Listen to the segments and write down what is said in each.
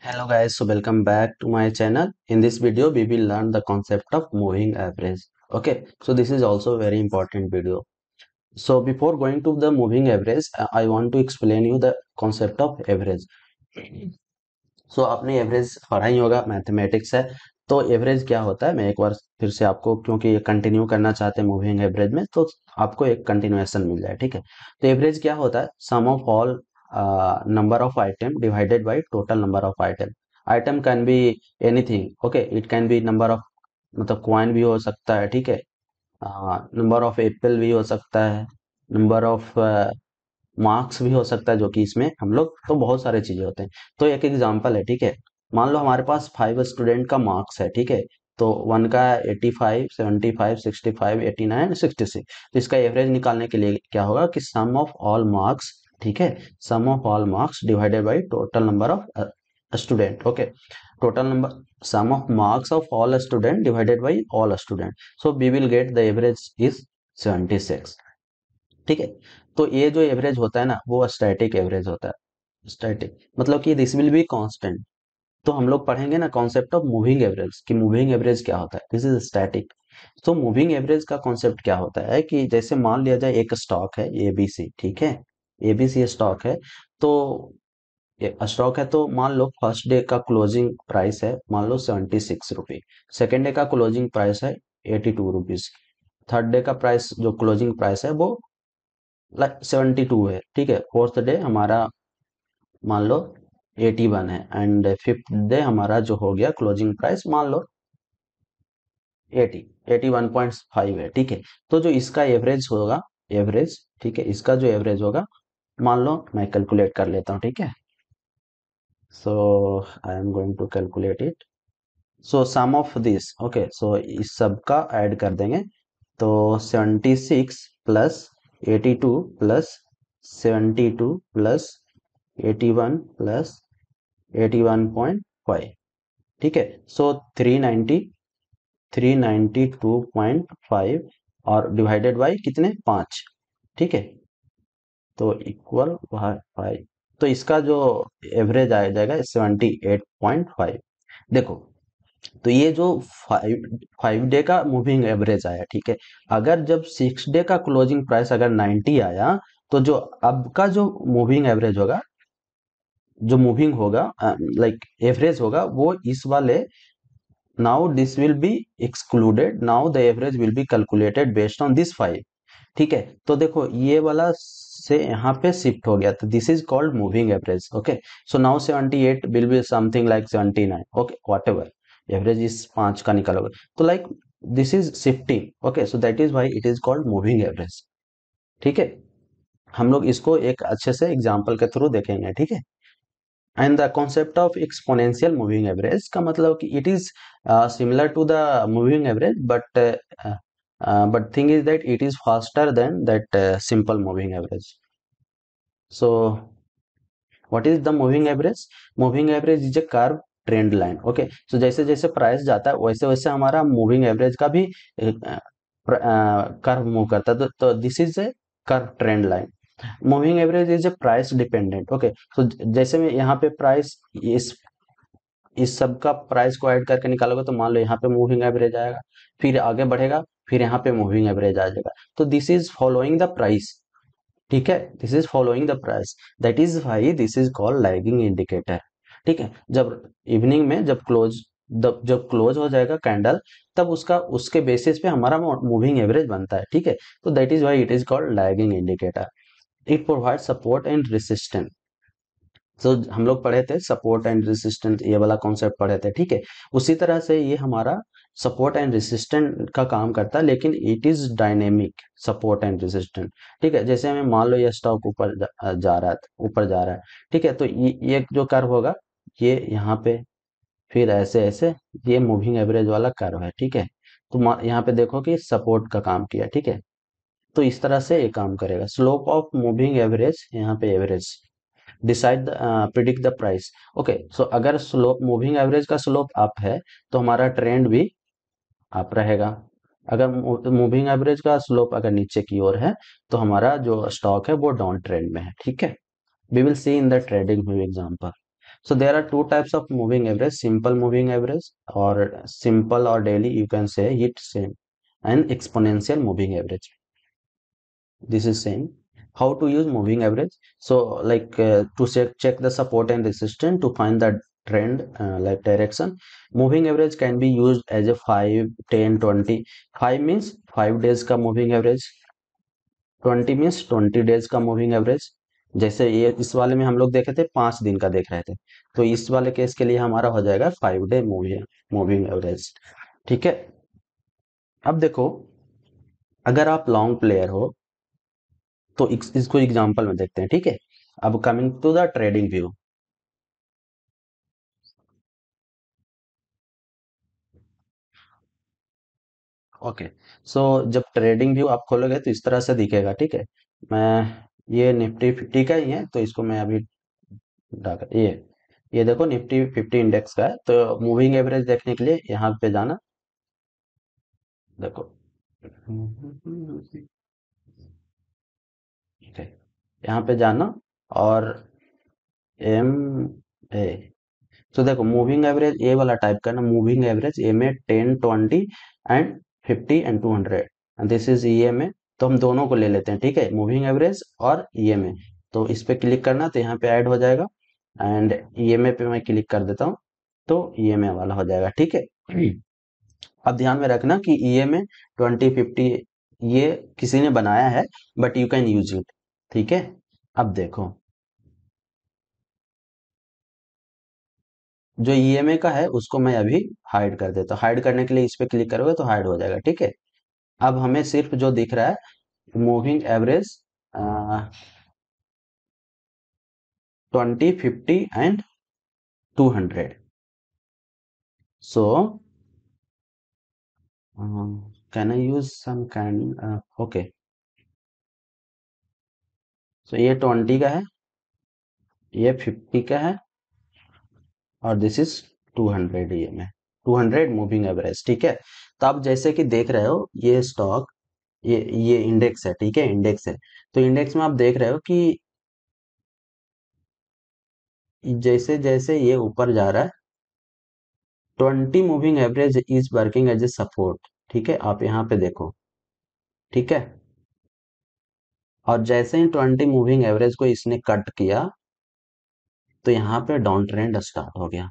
Hello guys, so welcome back to my channel. In this video, we will learn the concept of moving average. Okay, so this is also a very important video. So before going to the moving average, I want to explain you the concept of average. सो आपने average पढ़ा ही होगा, mathematics है। तो average क्या होता है, मैं एक बार फिर से आपको, क्योंकि ये कंटिन्यू करना चाहते हैं मूविंग एवरेज में, तो आपको एक कंटिन्यूएशन मिल जाए। ठीक है, तो एवरेज क्या होता है, sum of all number of item divided by total number of item. Item can be anything, okay, it can be number of, मतलब कॉइन भी हो सकता है, ठीक है, नंबर ऑफ एप्पल भी हो सकता है, नंबर ऑफ मार्क्स भी हो सकता है, जो कि इसमें हम लोग, तो बहुत सारे चीजें होते हैं। तो एक एग्जांपल है, ठीक है, मान लो हमारे पास 5 स्टूडेंट का मार्क्स है, ठीक है, तो वन का 85, 75, 65, 89, 66। तो इसका एवरेज निकालने के लिए क्या होगा कि सम ऑफ ऑल मार्क्स, ठीक है, sum of all marks divided by total number of student. Okay, total number, sum of marks of all student divided by all student, so we will get the average is 76। ठीक है, तो ये जो average होता है ना, वो static average होता है। स्टैटिक मतलब कि दिस विल बी कांस्टेंट। तो हम लोग पढ़ेंगे ना कॉन्सेप्ट ऑफ मूविंग एवरेज, कि मूविंग एवरेज क्या होता है, दिस इज स्टैटिक। तो मूविंग एवरेज का कॉन्सेप्ट क्या होता है कि जैसे मान लिया जाए एक स्टॉक है एबीसी, ठीक है, एबीसी स्टॉक है। तो स्टॉक है, तो मान लो फर्स्ट डे का क्लोजिंग प्राइस है, मान लो 76 रुपी, सेकेंड डे का क्लोजिंग प्राइस है 82 रुपीज, थर्ड डे का प्राइस जो क्लोजिंग प्राइस है वो लाइक 72 है, ठीक है, फोर्थ डे हमारा मान लो 81 है, एंड फिफ्थ डे हमारा जो हो गया क्लोजिंग प्राइस मान लो 80, 81.5 है, ठीक है। तो जो इसका एवरेज होगा, एवरेज, ठीक है, इसका जो एवरेज होगा, मान लो मैं कैलकुलेट कर लेता हूँ, ठीक है। So I am going to calculate it. So sum of this, okay, so इस सब का ऐड कर देंगे। तो 76 प्लस 82 प्लस 72 प्लस 81 प्लस 81.5, ठीक है। सो 390, 392.5 और डिवाइडेड बाई कितने, 5, ठीक है, तो इक्वल 5। तो इसका जो एवरेज आ जाएगा 78.5। देखो, तो ये जो 5 डे का मूविंग एवरेज आया, ठीक है, अगर जब 6 डे का क्लोजिंग प्राइस अगर 90 आया, तो जो अब का जो मूविंग एवरेज होगा, जो मूविंग होगा, लाइक एवरेज होगा, वो इस वाले, now this will be excluded, now the average will be calculated based on this 5। ठीक है, तो देखो ये वाला से यहाँ पे शिफ्ट हो गया, तो this is called moving average. Okay, so now 78 will be something like 79, okay, what ever average इस 5 का निकालोगे, तो like this is shifting. Okay, so that is why it is called moving average. ठीक है, हम लोग इसको एक अच्छे से एग्जाम्पल के थ्रू देखेंगे, ठीक है। And the concept of exponential moving average का मतलब कि it is similar to the moving average, but thing is that it is faster than that simple moving average. So what is the moving average? Moving average is a curve trend line. Okay, so जैसे जैसे price जाता है वैसे वैसे हमारा moving average का भी curve move करता है, तो this is a curve trend line. Moving average is a price dependent. Okay, so जैसे मैं यहाँ पे प्राइस, इस सब का प्राइस को ऐड करके निकालोगे, तो मान लो यहाँ पे मूविंग एवरेज आएगा, फिर आगे बढ़ेगा, फिर यहाँ पे मूविंग एवरेज आ जाएगा, तो this is following the price. ठीक है, this is following the price, that is why this is called lagging indicator. ठीक है, जब इवनिंग में जब क्लोज हो जाएगा कैंडल, तब उसका उसके बेसिस पे हमारा मूविंग एवरेज बनता है। ठीक है, तो that is why it is called lagging indicator. It provide support and resistance. तो हम लोग पढ़े थे सपोर्ट एंड रेसिस्टेंट, ये वाला कॉन्सेप्ट पढ़े थे, ठीक है। उसी तरह से ये हमारा सपोर्ट एंड रेसिस्टेंट का काम करता है, लेकिन it is dynamic support and resistant. ठीक है, जैसे हमें मान लो ये स्टॉक ऊपर जा रहा है, ऊपर जा रहा है, ठीक है, तो ये जो कर्व होगा, ये यहाँ पे, फिर ऐसे ऐसे, ये मूविंग एवरेज वाला कर्व है, ठीक है। तो यहाँ पे देखो कि सपोर्ट का काम किया, ठीक है, तो इस तरह से ये काम करेगा। स्लोप ऑफ मूविंग एवरेज, यहाँ पे average decide predict the price. Okay, so अगर स्लोप, मूविंग एवरेज का स्लोप अप है, तो हमारा ट्रेंड भी अप रहेगा। अगर मूविंग एवरेज का स्लोप अगर नीचे की ओर है, तो हमारा जो स्टॉक है वो डाउन ट्रेंड में है। ठीक है, we will see in the trading view example. So there are two types of moving average, simple moving average or simple or daily, you can say it same, and exponential moving average. This is same. How to use moving average? So like to check the support and resistance to find the trend like direction. Moving average can be used as a 5, 10, 20. 5 means 5 days का moving average, 20 means 20 days का moving average. जैसे ये इस वाले में हम लोग देखे थे 5 दिन का देख रहे थे, तो इस वाले केस के लिए हमारा हो जाएगा 5 डे मूविंग मूविंग एवरेज। ठीक है। अब देखो, अगर आप लॉन्ग प्लेयर हो तो इसको एग्जांपल में देखते हैं। ठीक है। अब coming to the trading view. Okay. So जब ट्रेडिंग व्यू आप खोलोगे तो इस तरह से दिखेगा। ठीक है। मैं ये निफ्टी 50 का ही है, तो इसको मैं अभी डाल ये देखो निफ्टी 50 इंडेक्स का है। तो मूविंग एवरेज देखने के लिए यहाँ पे जाना। देखो, ठीक है, यहाँ पे जाना और एम ए। तो देखो मूविंग एवरेज ए वाला टाइप करना, मूविंग एवरेज ए में 10, 20 and 50 and 200, and this is E M A. तो हम दोनों को ले लेते हैं। ठीक है, मूविंग एवरेज और ई एम ए। तो इस पे क्लिक करना, तो यहाँ पे ऐड हो जाएगा, एंड ई एम ए पे मैं क्लिक कर देता हूँ, तो ई एम ए वाला हो जाएगा। ठीक है। अब ध्यान में रखना कि ईएमए 2050 ये किसी ने बनाया है, but you can use it. ठीक है। अब देखो, जो ईएमए का है उसको मैं अभी हाइड कर देता हूँ। हाइड करने के लिए इस पे क्लिक करोगे तो हाइड हो जाएगा। ठीक है। अब हमें सिर्फ जो दिख रहा है moving average 20, 50 and 200। So can I use some can. Okay. So ये 20 का है, ये 50 का है, और this is 200 EMA, 200 moving average. ठीक है। तो आप जैसे कि देख रहे हो ये स्टॉक, ये इंडेक्स है। ठीक है, इंडेक्स है। तो इंडेक्स में आप देख रहे हो कि जैसे जैसे ये ऊपर जा रहा है, 20 moving average is working as a support. ठीक है, आप यहाँ पे देखो। ठीक है। और जैसे ही 20 मूविंग एवरेज को इसने कट किया, तो यहाँ पे डाउन ट्रेंड स्टार्ट हो गया।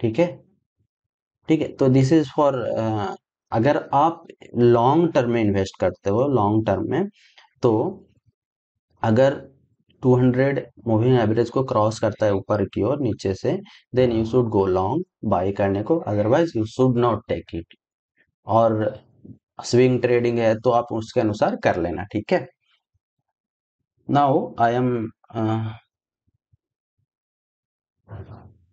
ठीक है। ठीक है। तो दिस इज फॉर, अगर आप लॉन्ग टर्म में इन्वेस्ट करते हो, लॉन्ग टर्म में, तो अगर 200 मूविंग एवरेज को क्रॉस करता है ऊपर की ओर नीचे से, then you should go long buy करने को, otherwise you should not take it. और स्विंग ट्रेडिंग है तो आप उसके अनुसार कर लेना। ठीक है। Now I am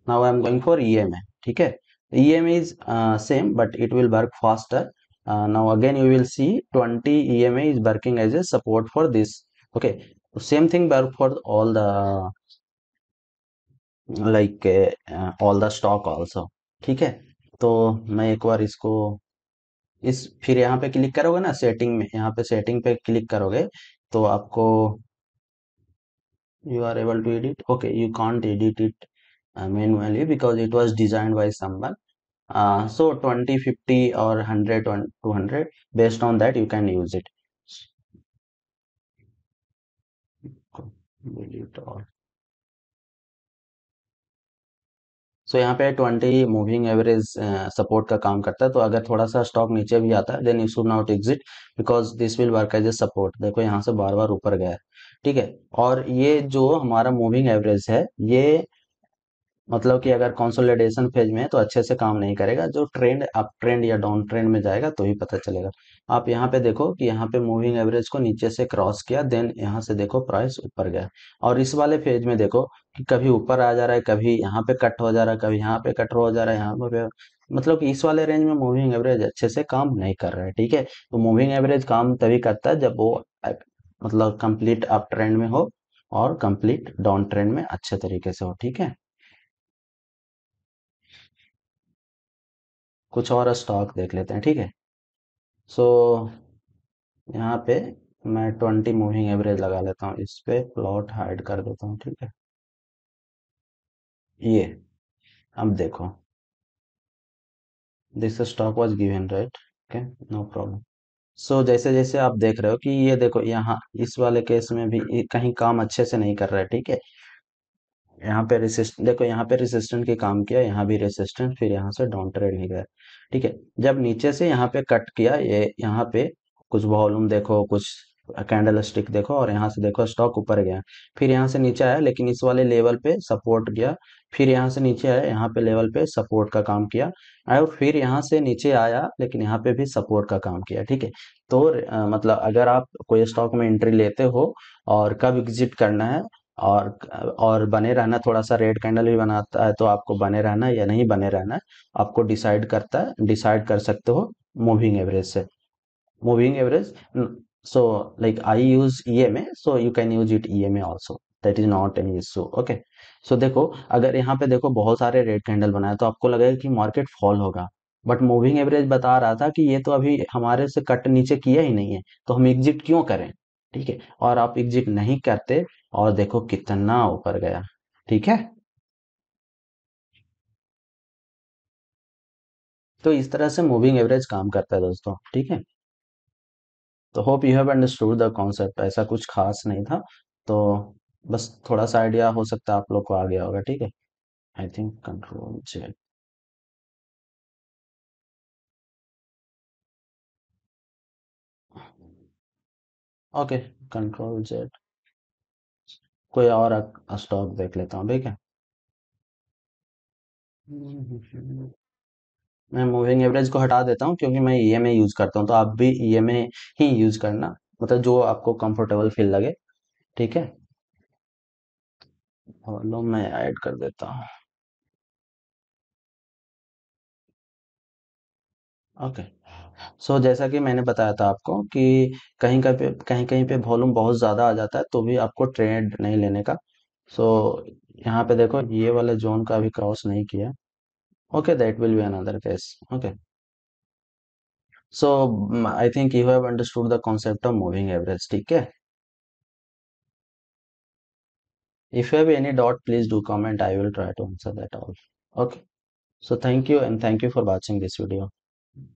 now I am going for EMA. ठीक है। EMA is same but it will work faster. Now again you will see 20 EMA is working as a support for this. Okay. Same thing work for all the like all the stock also. ठीक है। तो मैं एक बार इसको इस फिर यहाँ पे क्लिक करोगे ना सेटिंग में, यहाँ पे सेटिंग पे क्लिक करोगे तो आपको you are able to edit. Okay, you can't edit it manually because it was designed by someone. So 20, 50 or 100, 200, based on that you can use it. Delete all. सो यहाँ पे 20 moving average support का काम करता है। तो अगर थोड़ा सा स्टॉक नीचे भी आता है, then you should not exit because this will work as a support. देखो यहाँ से बार बार ऊपर गया है। ठीक है। और ये जो हमारा मूविंग एवरेज है, ये मतलब कि अगर कंसोलिडेशन फेज में है तो अच्छे से काम नहीं करेगा। जो ट्रेंड अप ट्रेंड या डाउन ट्रेंड में जाएगा तो ही पता चलेगा। आप यहाँ पे देखो कि यहाँ पे मूविंग एवरेज को नीचे से क्रॉस किया, देन यहाँ से देखो प्राइस ऊपर गया। और इस वाले फेज में देखो कि कभी ऊपर आ जा रहा है, कभी यहाँ पे कट हो जा रहा है, कभी यहाँ पे कट हो जा रहा है, यहाँ पे मतलब कि इस वाले रेंज में मूविंग एवरेज अच्छे से काम नहीं कर रहा है। ठीक है। तो मूविंग एवरेज काम तभी करता है जब वो मतलब कंप्लीट अप ट्रेंड में हो और कंप्लीट डाउन ट्रेंड में अच्छे तरीके से हो। ठीक है। कुछ और स्टॉक देख लेते हैं। ठीक है। सो यहाँ पे मैं 20 मूविंग एवरेज लगा लेता हूँ, इस पे प्लॉट हाइड कर देता हूँ। ठीक है। ये अब देखो, this stock was given right, okay, no problem. So जैसे जैसे आप देख रहे हो कि ये देखो यहाँ इस वाले केस में भी ये कहीं काम अच्छे से नहीं कर रहा है, ठीक है। यहाँ पे रेसिस्ट देखो, यहाँ पे रेसिस्टेंट के काम किया, यहाँ भी रेसिस्टेंट, फिर यहाँ से डाउन ट्रेड नहीं गया, ठीक है। जब नीचे से यहाँ पे कट किया, ये यहाँ पे कुछ वॉल्यूम देखो, कुछ कैंडल स्टिक देखो, और यहाँ से देखो स्टॉक ऊपर गया, फिर यहाँ से नीचे आया, लेकिन इस वाले लेवल पे सपोर्ट गया, फिर यहाँ से नीचे आया, यहाँ पे लेवल पे सपोर्ट का काम किया, और फिर यहाँ से नीचे आया, लेकिन यहाँ पे भी सपोर्ट का काम किया, ठीक है। तो मतलब अगर आप कोई स्टॉक में एंट्री लेते हो और कब एग्जिट करना है, और और बने रहना, थोड़ा सा रेड कैंडल भी बनाता है तो आपको बने रहना है या नहीं बने रहना है, आपको डिसाइड कर सकते हो मूविंग एवरेज से। Moving average, so like I use EMA, so you can use it EMA also, that is not any issue, okay। so देखो, अगर यहाँ पे देखो बहुत सारे रेड कैंडल बनाए तो आपको लगेगा कि मार्केट फॉल होगा, बट मूविंग एवरेज बता रहा था कि ये तो अभी हमारे से कट नीचे किया ही नहीं है, तो हम एग्जिट क्यों करें, ठीक है। और आप एग्जिट नहीं करते, और देखो कितना ऊपर गया, ठीक है। तो इस तरह से मूविंग एवरेज काम करता है दोस्तों, ठीक है। तो hope you have understood the concept, ऐसा कुछ खास नहीं था, तो बस थोड़ा सा आइडिया हो सकता है आप लोग को आ गया होगा, ठीक है। I think control Z, okay, control Z, कोई और स्टॉक देख लेता हूँ, ठीक है। मैं मूविंग एवरेज को हटा देता हूँ क्योंकि मैं ईएमए यूज करता हूँ, तो आप भी ईएमए ही यूज करना, मतलब जो आपको कंफर्टेबल फील लगे, ठीक है। और लो मैं ऐड कर देता हूँ, ओके। सो जैसा कि मैंने बताया था आपको कि कहीं कहीं पे वॉल्यूम बहुत ज़्यादा आ जाता है तो भी आपको ट्रेड नहीं लेने का। सो यहाँ पे देखो ये वाले जोन का अभी क्रॉस नहीं किया, okay, that will be another case, okay. So I think you have understood the concept of moving average, ठीक है। If you have any doubt please do comment, I will try to answer that all, okay. So thank you, and thank you for watching this video.